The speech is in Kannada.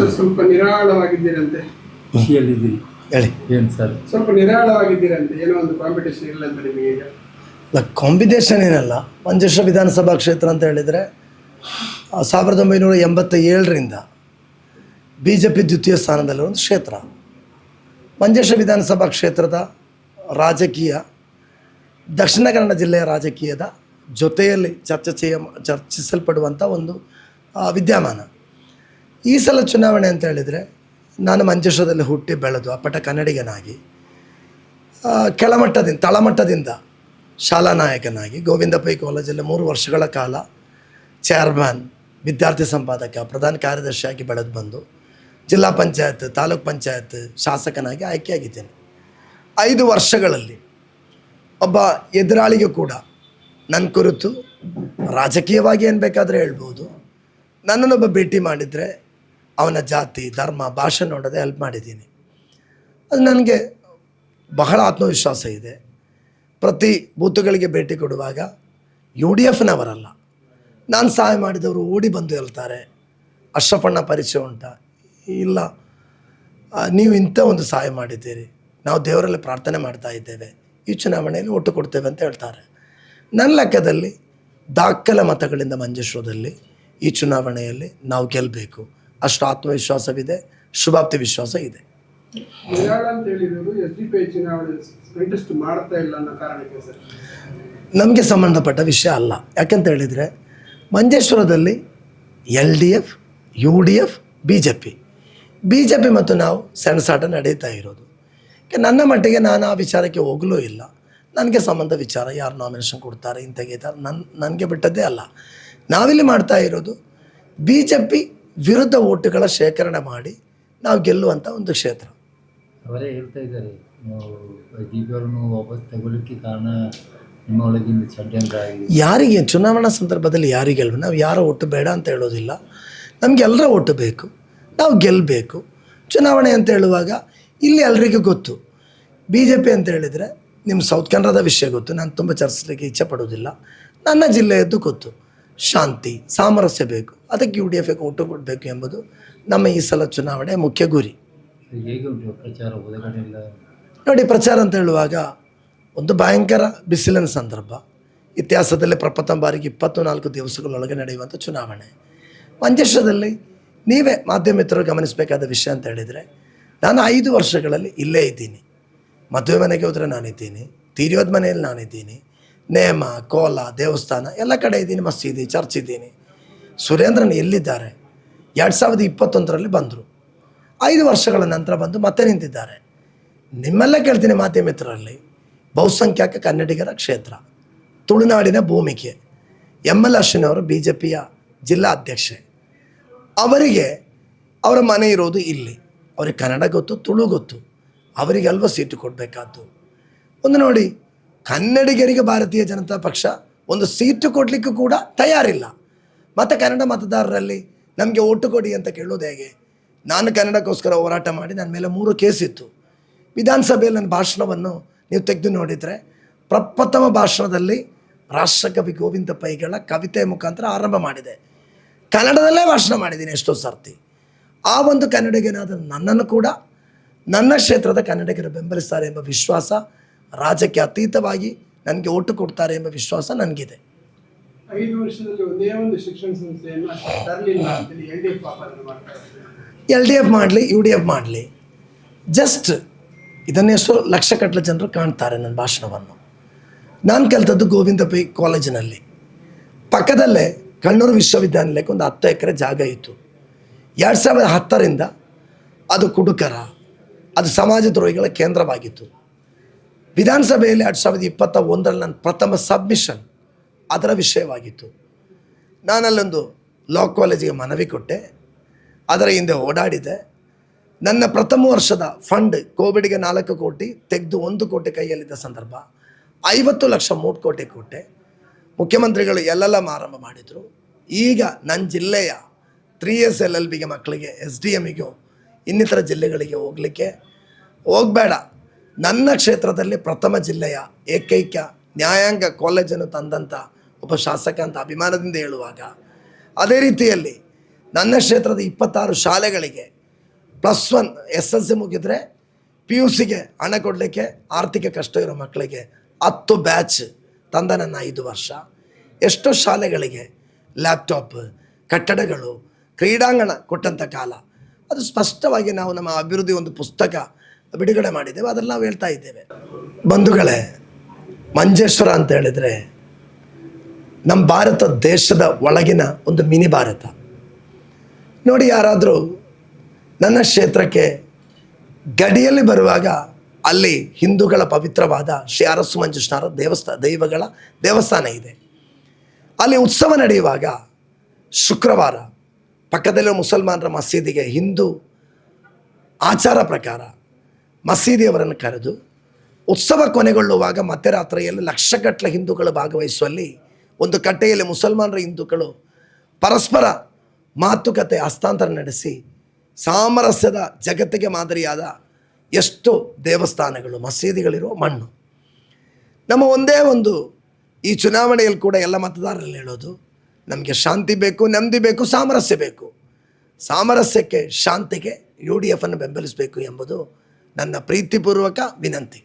ಸರ್ ಸ್ವಲ್ಪ ನಿರಾಳವಾಗಿದ್ದೀರಂತೆ ಖುಷಿಯಲ್ಲಿದ್ದೀರಿ ಹೇಳಿ. ಏನು ಸರ್? ಸ್ವಲ್ಪ ನಿರಾಳವಾಗಿದ್ದೀರಂತೆ, ಏನೋ ಒಂದು ಕಾಂಪಿಟೇಷನ್ ಇಲ್ಲ ಅಂತ ನಿಮಗೆ ಈಗ? ಇಲ್ಲ, ಕಾಂಬಿನೇಷನ್ ಏನಲ್ಲ. ಮಂಜೇಶ್ವರ ವಿಧಾನಸಭಾ ಕ್ಷೇತ್ರ ಅಂತ ಹೇಳಿದರೆ 1987ರಿಂದ BJP ದ್ವಿತೀಯ ಸ್ಥಾನದಲ್ಲಿರೋ ಒಂದು ಕ್ಷೇತ್ರ. ಮಂಜೇಶ್ವರ ವಿಧಾನಸಭಾ ಕ್ಷೇತ್ರದ ರಾಜಕೀಯ ದಕ್ಷಿಣ ಕನ್ನಡ ಜಿಲ್ಲೆಯ ರಾಜಕೀಯದ ಜೊತೆಯಲ್ಲಿ ಚರ್ಚಿಸಲ್ಪಡುವಂಥ ಒಂದು ವಿದ್ಯಮಾನ. ಈ ಸಲ ಚುನಾವಣೆ ಅಂತ ಹೇಳಿದರೆ ನಾನು ಮಂಜೇಶ್ವರದಲ್ಲಿ ಹುಟ್ಟಿ ಬೆಳೆದು ಅಪ್ಪಟ ಕನ್ನಡಿಗನಾಗಿ ತಳಮಟ್ಟದಿಂದ ಶಾಲಾ ನಾಯಕನಾಗಿ ಗೋವಿಂದ ಪೈ ಕಾಲೇಜಲ್ಲಿ 3 ವರ್ಷಗಳ ಕಾಲ ಚೇರ್ಮನ್, ವಿದ್ಯಾರ್ಥಿ ಸಂಪಾದಕ, ಪ್ರಧಾನ ಕಾರ್ಯದರ್ಶಿಯಾಗಿ ಬೆಳೆದು ಬಂದು ಜಿಲ್ಲಾ ಪಂಚಾಯತ್, ತಾಲೂಕ್ ಪಂಚಾಯತ್ ಶಾಸಕನಾಗಿ ಆಯ್ಕೆಯಾಗಿದ್ದೇನೆ. 5 ವರ್ಷಗಳಲ್ಲಿ ಒಬ್ಬ ಎದುರಾಳಿಗೂ ಕೂಡ ನನ್ನ ಕುರಿತು ರಾಜಕೀಯವಾಗಿ ಏನು ಬೇಕಾದರೆ ಹೇಳ್ಬೋದು. ನನ್ನನ್ನೊಬ್ಬ ಭೇಟಿ ಮಾಡಿದರೆ ಅವನ ಜಾತಿ, ಧರ್ಮ, ಭಾಷೆ ನೋಡೋದೇ ಹೆಲ್ಪ್ ಮಾಡಿದ್ದೀನಿ. ಅದು ನನಗೆ ಬಹಳ ಆತ್ಮವಿಶ್ವಾಸ ಇದೆ. ಪ್ರತಿ ಬೂತುಗಳಿಗೆ ಭೇಟಿ ಕೊಡುವಾಗ UDFನವರಲ್ಲ, ನಾನು ಸಹಾಯ ಮಾಡಿದವರು ಓಡಿ ಬಂದು ಹೇಳ್ತಾರೆ, ಅಶ್ರಫಣ್ಣ ಪರಿಚಯ ಉಂಟಾ? ಇಲ್ಲ, ನೀವು ಇಂಥ ಒಂದು ಸಹಾಯ ಮಾಡಿದ್ದೀರಿ, ನಾವು ದೇವರಲ್ಲಿ ಪ್ರಾರ್ಥನೆ ಮಾಡ್ತಾ ಇದ್ದೇವೆ, ಈ ಚುನಾವಣೆಯಲ್ಲಿ ಒಟ್ಟು ಕೊಡ್ತೇವೆ ಅಂತ ಹೇಳ್ತಾರೆ. ನನ್ನ ಲೆಕ್ಕದಲ್ಲಿ ದಾಖಲೆ ಮತಗಳಿಂದ ಮಂಜೇಶ್ವರದಲ್ಲಿ ಈ ಚುನಾವಣೆಯಲ್ಲಿ ನಾವು ಗೆಲ್ಲಬೇಕು, ಅಷ್ಟು ಆತ್ಮವಿಶ್ವಾಸವಿದೆ, ಶುಭಾಪ್ತಿ ವಿಶ್ವಾಸ ಇದೆ. ನಮಗೆ ಸಂಬಂಧಪಟ್ಟ ವಿಷಯ ಅಲ್ಲ. ಯಾಕಂತ ಹೇಳಿದರೆ ಮಂಜೇಶ್ವರದಲ್ಲಿ LDF, UDF, BJP ಮತ್ತು ನಾವು ಸೆಣಸಾಟ ನಡೀತಾ ಇರೋದು. ನನ್ನ ಮಟ್ಟಿಗೆ ನಾನು ಆ ವಿಚಾರಕ್ಕೆ ಹೋಗಲೂ ಇಲ್ಲ. ನನಗೆ ಸಂಬಂಧ ವಿಚಾರ, ಯಾರು ನಾಮಿನೇಷನ್ ಕೊಡ್ತಾರೆ, ಇಂಥಗಿದ್ದಾರೆ, ನನಗೆ ಬಿಟ್ಟದ್ದೇ ಅಲ್ಲ. ನಾವಿಲ್ಲಿ ಮಾಡ್ತಾ ಇರೋದು BJP ವಿರುದ್ಧ ಓಟುಗಳ ಶೇಖರಣೆ ಮಾಡಿ ನಾವು ಗೆಲ್ಲುವಂಥ ಒಂದು ಕ್ಷೇತ್ರ. ಅವರೇ ಹೇಳ್ತಾ ಇದ್ದಾರೆ, ದೀಪವನ್ನು ವಾಪಸ್ ತಗೊಳ್ಳಿಕ್ಕೆ ಕಾರಣ ನಿಮ್ಮ ಒಳಗಿಂದ ಷಡ್ಯಂತ್ರ ಆಗಿದೆ. ಯಾರಿಗೆ ಚುನಾವಣಾ ಸಂದರ್ಭದಲ್ಲಿ ಯಾರಿಗೆ ಹೇಳುವ? ನಾವು ಯಾರೋ ಒಟ್ಟು ಬೇಡ ಅಂತ ಹೇಳೋದಿಲ್ಲ. ನಮಗೆ ಎಲ್ಲರ ಒಟ್ಟು ಬೇಕು, ನಾವು ಗೆಲ್ಲಬೇಕು. ಚುನಾವಣೆ ಅಂತ ಹೇಳುವಾಗ ಇಲ್ಲಿ ಎಲ್ರಿಗೂ ಗೊತ್ತು. BJP ಅಂತ ಹೇಳಿದರೆ ನಿಮ್ಮ ಸೌತ್ ಕನ್ನಡದ ವಿಷಯ ಗೊತ್ತು, ನಾನು ತುಂಬ ಚರ್ಚಿಸಲಿಕ್ಕೆ ಇಚ್ಛೆ ಪಡೋದಿಲ್ಲ. ನನ್ನ ಜಿಲ್ಲೆಯದ್ದು ಗೊತ್ತು. ಶಾಂತಿ, ಸಾಮರಸ್ಯ ಬೇಕು, ಅದಕ್ಕೆ UDFಗೆ ಒಟ್ಟು ಕೊಡಬೇಕು ಎಂಬುದು ನಮ್ಮ ಈ ಸಲ ಚುನಾವಣೆ ಮುಖ್ಯ ಗುರಿ. ಹೇಗೆ ಉಂಟು ಪ್ರಚಾರ? ನೋಡಿ, ಪ್ರಚಾರ ಅಂತ ಹೇಳುವಾಗ ಒಂದು ಭಯಂಕರ ಬಿಸಿಲಿನ ಸಂದರ್ಭ. ಇತಿಹಾಸದಲ್ಲಿ ಪ್ರಪ್ರಥಮ ಬಾರಿಗೆ 24 ದಿವಸಗಳೊಳಗೆ ನಡೆಯುವಂಥ ಚುನಾವಣೆ. ಮಂಜೇಶ್ವರದಲ್ಲಿ ನೀವೇ ಮಾಧ್ಯಮ ಮಿತ್ರರು ಗಮನಿಸಬೇಕಾದ ವಿಷಯ ಅಂತ ಹೇಳಿದರೆ, ನಾನು 5 ವರ್ಷಗಳಲ್ಲಿ ಇಲ್ಲೇ ಇದ್ದೀನಿ. ಮದುವೆ ಮನೆಗೆ ಹೋದರೆ ನಾನಿದ್ದೀನಿ, ತೀರಿಯೋದ ಮನೆಯಲ್ಲಿ ನಾನಿದ್ದೀನಿ, ನೇಮ, ಕೋಲ, ದೇವಸ್ಥಾನ ಎಲ್ಲ ಕಡೆ ಇದ್ದೀನಿ, ಮಸೀದಿ, ಚರ್ಚ್ ಇದ್ದೀನಿ. ಸುರೇಂದ್ರನ್ ಎಲ್ಲಿದ್ದಾರೆ? 2021ರಲ್ಲಿ ಬಂದರು, 5 ವರ್ಷಗಳ ನಂತರ ಬಂದು ಮತ್ತೆ ನಿಂತಿದ್ದಾರೆ. ನಿಮ್ಮೆಲ್ಲ ಕೇಳ್ತೀನಿ ಮಾಧ್ಯಮ ಮಿತ್ರರಲ್ಲಿ, ಬಹುಸಂಖ್ಯಾತ ಕನ್ನಡಿಗರ ಕ್ಷೇತ್ರ, ತುಳುನಾಡಿನ ಭೂಮಿಕೆ. ML ಅಶ್ವಿನಿ ಅವರು BJPಯ ಜಿಲ್ಲಾ ಅಧ್ಯಕ್ಷೆ. ಅವರಿಗೆ ಅವರ ಮನೆ ಇರೋದು ಇಲ್ಲಿ. ಅವ್ರಿಗೆ ಕನ್ನಡ ಗೊತ್ತು, ತುಳು ಗೊತ್ತು, ಅವರಿಗೆ ಅಲ್ವ ಸೀಟು ಕೊಡಬೇಕಾದ್ದು. ಒಂದು ನೋಡಿ, ಕನ್ನಡಿಗರಿಗೆ ಭಾರತೀಯ ಜನತಾ ಪಕ್ಷ ಒಂದು ಸೀಟು ಕೊಡಲಿಕ್ಕೂ ಕೂಡ ತಯಾರಿಲ್ಲ. ಮತ್ತು ಕನ್ನಡ ಮತದಾರರಲ್ಲಿ ನಮಗೆ ಓಟು ಕೊಡಿ ಅಂತ ಕೇಳೋದು ಹೇಗೆ? ನಾನು ಕನ್ನಡಕ್ಕೋಸ್ಕರ ಹೋರಾಟ ಮಾಡಿ ನನ್ನ ಮೇಲೆ 3 ಕೇಸ್ ಇತ್ತು. ವಿಧಾನಸಭೆಯಲ್ಲಿ ನನ್ನ ಭಾಷಣವನ್ನು ನೀವು ತೆಗೆದು ನೋಡಿದರೆ, ಪ್ರಪ್ರಥಮ ಭಾಷಣದಲ್ಲಿ ರಾಷ್ಟ್ರಕವಿ ಗೋವಿಂದ ಪೈಗಳ ಕವಿತೆ ಮುಖಾಂತರ ಆರಂಭ ಮಾಡಿದೆ. ಕನ್ನಡದಲ್ಲೇ ಭಾಷಣ ಮಾಡಿದ್ದೀನಿ ಎಷ್ಟೋ ಸರ್ತಿ. ಆ ಒಂದು ಕನ್ನಡಿಗನಾದ ನನ್ನನ್ನು ಕೂಡ ನನ್ನ ಕ್ಷೇತ್ರದ ಕನ್ನಡಿಗರು ಬೆಂಬಲಿಸ್ತಾರೆ ಎಂಬ ವಿಶ್ವಾಸ, ರಾಜ್ಯಕ್ಕೆ ಅತೀತವಾಗಿ ನನಗೆ ಓಟು ಕೊಡ್ತಾರೆ ಎಂಬ ವಿಶ್ವಾಸ ನನಗಿದೆ. 5 ವರ್ಷದಲ್ಲಿ ಒಂದೇ ಒಂದು ಶಿಕ್ಷಣ ಸಂಸ್ಥೆಯನ್ನು ತರಲಿಲ್ಲ ಅಂತೇಳಿ LDF ಮಾಡಲಿ, UDF ಮಾಡಲಿ, ಜಸ್ಟ್ ಇದನ್ನೆಷ್ಟೋ ಲಕ್ಷಗಟ್ಟಲೆ ಜನರು ಕಾಣ್ತಾರೆ ನನ್ನ ಭಾಷಣವನ್ನು. ನಾನು ಕಲಿತದ್ದು ಗೋವಿಂದ ಪೈ ಕಾಲೇಜಿನಲ್ಲಿ. ಪಕ್ಕದಲ್ಲೇ ಕಣ್ಣೂರು ವಿಶ್ವವಿದ್ಯಾನಿಲಯಕ್ಕೆ ಒಂದು 10 ಎಕರೆ ಜಾಗ ಇತ್ತು. 2010ರಿಂದ ಅದು ಕುಡುಕರ, ಅದು ಸಮಾಜ ದ್ರೋಹಿಗಳ ಕೇಂದ್ರವಾಗಿತ್ತು. ವಿಧಾನಸಭೆಯಲ್ಲಿ 2021ರಲ್ಲಿ ನನ್ನ ಪ್ರಥಮ ಸಬ್ಮಿಷನ್ ಅದರ ವಿಷಯವಾಗಿತ್ತು. ನಾನಲ್ಲೊಂದು ಲಾ ಕಾಲೇಜಿಗೆ ಮನವಿ ಕೊಟ್ಟೆ, ಅದರ ಹಿಂದೆ ಓಡಾಡಿದೆ. ನನ್ನ ಪ್ರಥಮ ವರ್ಷದ ಫಂಡ್ ಕೋವಿಡ್ಗೆ 4 ಕೋಟಿ ತೆಗೆದು 1 ಕೋಟಿ ಕೈಯಲ್ಲಿದ್ದ ಸಂದರ್ಭ 50 ಲಕ್ಷ 3 ಕೋಟಿ ಕೊಟ್ಟೆ. ಮುಖ್ಯಮಂತ್ರಿಗಳು LLM ಆರಂಭ ಮಾಡಿದರು. ಈಗ ನನ್ನ ಜಿಲ್ಲೆಯ 3S LLBಗೆ ಮಕ್ಕಳಿಗೆ, SDMಗೂ ಇನ್ನಿತರ ಜಿಲ್ಲೆಗಳಿಗೆ ಹೋಗಬೇಡ, ನನ್ನ ಕ್ಷೇತ್ರದಲ್ಲಿ ಪ್ರಥಮ ಜಿಲ್ಲೆಯ ಏಕೈಕ ನ್ಯಾಯಾಂಗ ಕಾಲೇಜನ್ನು ತಂದಂಥ ಒಬ್ಬ ಶಾಸಕ ಅಂತ ಅಭಿಮಾನದಿಂದ ಹೇಳುವಾಗ, ಅದೇ ರೀತಿಯಲ್ಲಿ ನನ್ನ ಕ್ಷೇತ್ರದ 26 ಶಾಲೆಗಳಿಗೆ +1 SLC ಮುಗಿದ್ರೆ PUCಗೆ ಹಣ ಕೊಡಲಿಕ್ಕೆ ಆರ್ಥಿಕ ಕಷ್ಟ ಇರೋ ಮಕ್ಕಳಿಗೆ 10 ಬ್ಯಾಚ್ ತಂದ ನನ್ನ 5 ವರ್ಷ. ಎಷ್ಟೋ ಶಾಲೆಗಳಿಗೆ ಲ್ಯಾಪ್ಟಾಪ್, ಕಟ್ಟಡಗಳು, ಕ್ರೀಡಾಂಗಣ ಕೊಟ್ಟಂಥ ಕಾಲ. ಅದು ಸ್ಪಷ್ಟವಾಗಿ ನಾವು ನಮ್ಮ ಅಭಿವೃದ್ಧಿ ಒಂದು ಪುಸ್ತಕ ಬಿಡುಗಡೆ ಮಾಡಿದ್ದೇವೆ, ಅದರಲ್ಲಿ ನಾವು ಹೇಳ್ತಾ ಇದ್ದೇವೆ. ಬಂಧುಗಳೇ, ಮಂಜೇಶ್ವರ ಅಂತ ಹೇಳಿದರೆ ನಮ್ಮ ಭಾರತ ದೇಶದ ಒಳಗಿನ ಒಂದು ಮಿನಿ ಭಾರತ. ನೋಡಿ, ಯಾರಾದರೂ ನನ್ನ ಕ್ಷೇತ್ರಕ್ಕೆ ಗಡಿಯಲ್ಲಿ ಬರುವಾಗ ಅಲ್ಲಿ ಹಿಂದೂಗಳ ಪವಿತ್ರವಾದ ಶ್ರೀ ಅರಸು ಮಂಜುನಾಥ ದೈವಗಳ ದೇವಸ್ಥಾನ ಇದೆ. ಅಲ್ಲಿ ಉತ್ಸವ ನಡೆಯುವಾಗ ಶುಕ್ರವಾರ ಪಕ್ಕದಲ್ಲಿರೋ ಮುಸಲ್ಮಾನರ ಮಸೀದಿಗೆ ಹಿಂದೂ ಆಚಾರ ಪ್ರಕಾರ ಮಸೀದಿಯವರನ್ನು ಕರೆದು ಉತ್ಸವ ಕೊನೆಗೊಳ್ಳುವಾಗ ಮಧ್ಯರಾತ್ರಿಯಲ್ಲಿ ಲಕ್ಷಗಟ್ಟಲೆ ಹಿಂದೂಗಳು ಭಾಗವಹಿಸುವಲ್ಲಿ ಒಂದು ಕಟ್ಟೆಯಲ್ಲಿ ಮುಸಲ್ಮಾನರ ಹಿಂದೂಗಳು ಪರಸ್ಪರ ಮಾತುಕತೆ ಹಸ್ತಾಂತರ ನಡೆಸಿ ಸಾಮರಸ್ಯದ ಜಗತ್ತಿಗೆ ಮಾದರಿಯಾದ ಎಷ್ಟು ದೇವಸ್ಥಾನಗಳು, ಮಸೀದಿಗಳಿರೋ ಮಣ್ಣು. ನಮ್ಮ ಒಂದೇ ಒಂದು ಈ ಚುನಾವಣೆಯಲ್ಲಿ ಕೂಡ ಎಲ್ಲ ಮತದಾರರಲ್ಲಿ ಹೇಳೋದು, ನಮಗೆ ಶಾಂತಿ ಬೇಕು, ನೆಮ್ಮದಿ ಬೇಕು, ಸಾಮರಸ್ಯ ಬೇಕು. ಸಾಮರಸ್ಯಕ್ಕೆ, ಶಾಂತಿಗೆ UDF ಅನ್ನು ಬೆಂಬಲಿಸಬೇಕು ಎಂಬುದು ನನ್ನ ಪ್ರೀತಿಪೂರ್ವಕ ವಿನಂತಿ.